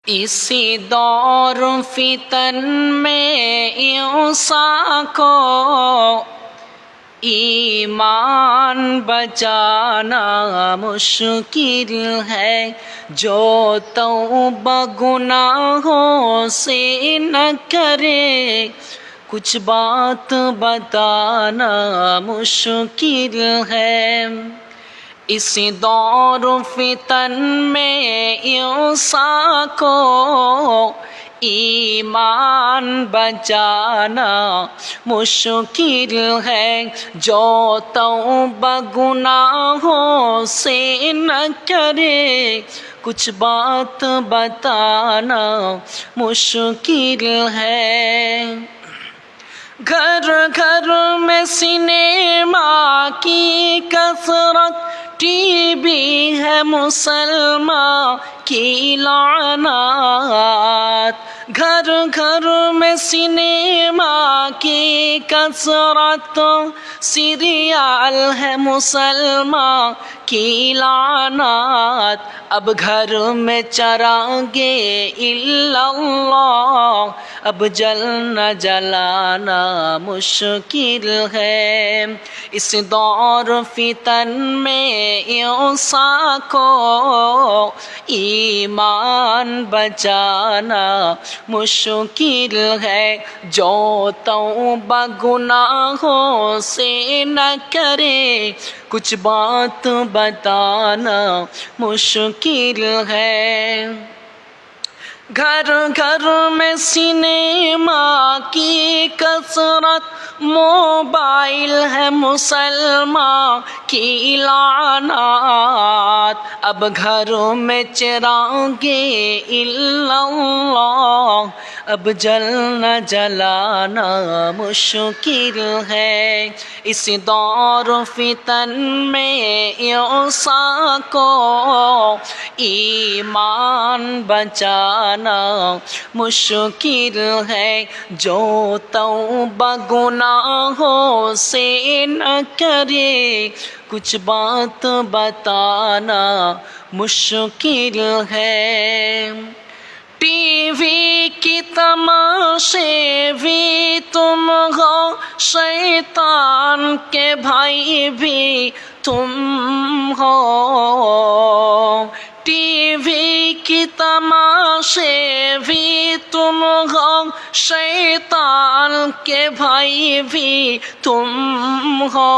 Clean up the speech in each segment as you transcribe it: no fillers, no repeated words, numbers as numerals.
اسی دور فتن میں انسان کو ایمان بچانا مشکل ہے، جو توبہ گناہوں سے نہ کرے کچھ بات بتانا مشکل ہے۔ اس دور فتن میں انسان کو ایمان بچانا مشکل ہے، جو توبہ گناہوں سے نہ کرے کچھ بات بتانا مشکل ہے۔ گھر گھر میں سنیما کی کثرت، ٹی وی ہے مسلمان کی لعنات۔ گھر گھر میں سنیما کی کثرت، سیریال ہے مسلمان کی لعنات۔ اب گھر میں چراغے الا اللہ، اب جلنا جلانا مشکل ہے۔ اس دور فتن میں انسان کو ایمان بچانا مشکل ہے، جو توبہ گناہوں سے نہ کرے کچھ بات بتانا مشکل ہے۔ گھر گھر میں سنیما کی کثرت، موبائل ہے مسلمان کی لعنات۔ اب گھروں میں چراغے الا اللہ، اب جلنا جلانا مشکل ہے۔ اس دور فتن میں انسان کو ایمان بچانا مشکل ہے، جو توبہ گناہوں سے نہ کرے کچھ بات بتانا مشکل ہے۔ ٹی وی کی تماشے بھی تم ہو، شیطان کے بھائی بھی تم ہو۔ ٹی وی کی تماشے بھی تم ہو، شیطان کے بھائی بھی تم ہو۔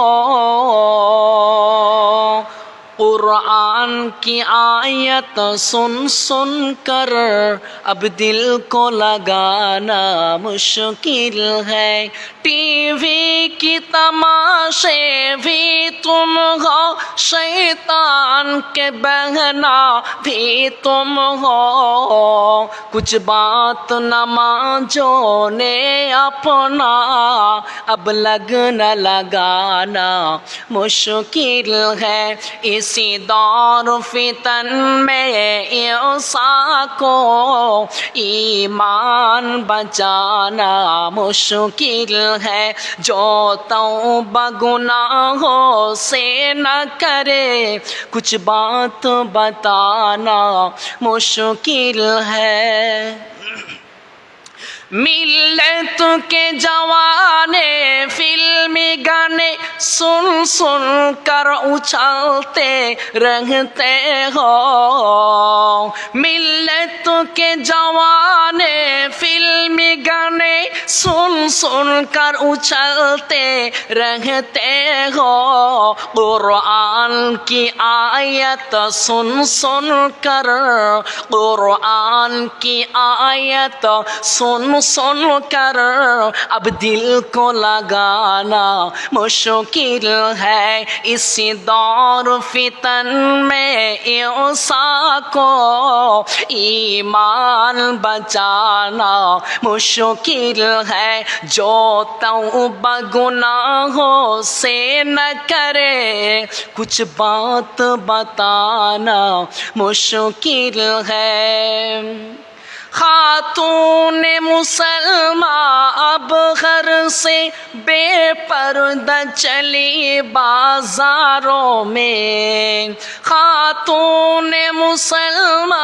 قرآن کی آیت سن سن کر اب دل کو لگانا مشکل ہے۔ ٹی وی کی تماشے بھی تم ہو، شیطان کے بہنا بھی تم ہو۔ کچھ بات نمازوں نے اپنا اب لگنا لگانا مشکل ہے۔ اسی دور فتن میں انسان کو ایمان بچانا مشکل ہے، جو توبہ گناہوں سے نہ کرے کچھ بات بتانا مشکل ہے۔ ملت کے جوانے فلمی گانے سن سن کر اچھلتے رہتے ہو۔ ملت کے جوانے فلمی گانے سن سن کر اچھلتے رہتے ہو۔ قرآن کی آیت سن سن کر، قرآن کی آیت سن سن کر اب دل کو لگانا مشکل ہے۔ اسی دور فتن میں انسان کو ایمان بچانا مشکل ہے، جو توبہ گناہوں سے نہ کرے کچھ بات بتانا مشکل ہے۔ خاتون مسلمہ اب گھر سے بے پردہ چلی بازاروں میں، خاتون مسلمہ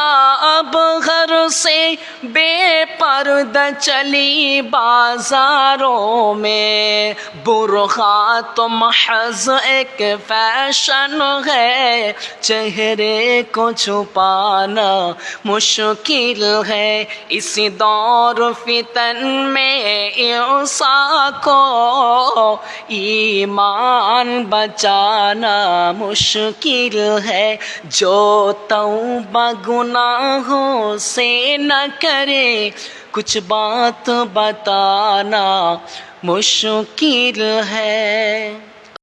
اب گھر سے بے پردہ چلی بازاروں میں، برقع تو محض ایک فیشن ہے، چہرے کو چھپانا مشکل ہے، اس دور فتن میں عیسیٰ کو ایمان بچانا مشکل ہے، جو توبہ گناہوں سے نہ کرے کچھ بات بتانا مشکل ہے۔